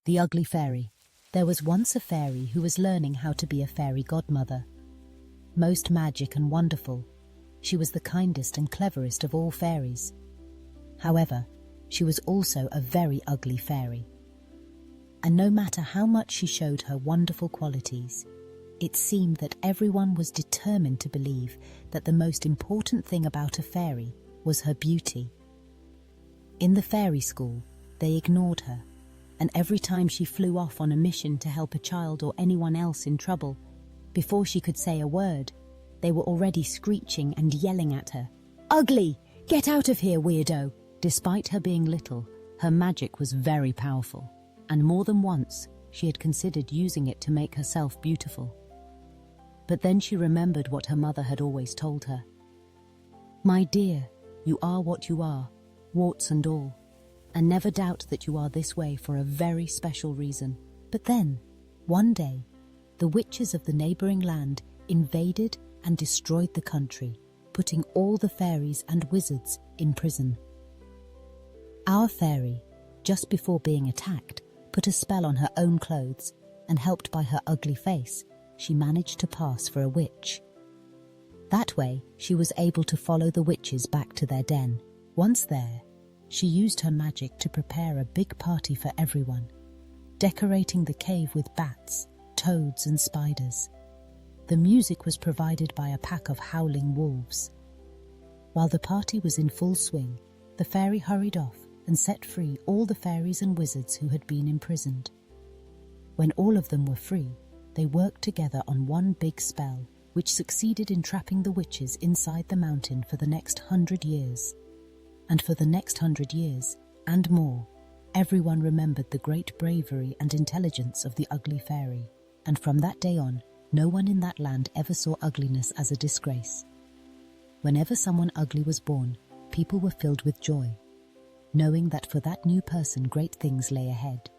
The Ugly Fairy. There was once a fairy who was learning how to be a fairy godmother. Most magic and wonderful, she was the kindest and cleverest of all fairies. However, she was also a very ugly fairy. And no matter how much she showed her wonderful qualities, it seemed that everyone was determined to believe that the most important thing about a fairy was her beauty. In the fairy school, they ignored her, and every time she flew off on a mission to help a child or anyone else in trouble, before she could say a word, they were already screeching and yelling at her. "Ugly! Get out of here, weirdo!" Despite her being little, her magic was very powerful, and more than once she had considered using it to make herself beautiful. But then she remembered what her mother had always told her. "My dear, you are what you are, warts and all, and never doubt that you are this way for a very special reason." But then, one day, the witches of the neighboring land invaded and destroyed the country, putting all the fairies and wizards in prison. Our fairy, just before being attacked, put a spell on her own clothes, and helped by her ugly face, she managed to pass for a witch. That way, she was able to follow the witches back to their den. Once there, she used her magic to prepare a big party for everyone, decorating the cave with bats, toads and spiders. The music was provided by a pack of howling wolves. While the party was in full swing, the fairy hurried off and set free all the fairies and wizards who had been imprisoned. When all of them were free, they worked together on one big spell, which succeeded in trapping the witches inside the mountain for the next 100 years. And for the next 100 years, and more, everyone remembered the great bravery and intelligence of the Ugly Fairy, and from that day on, no one in that land ever saw ugliness as a disgrace. Whenever someone ugly was born, people were filled with joy, knowing that for that new person great things lay ahead.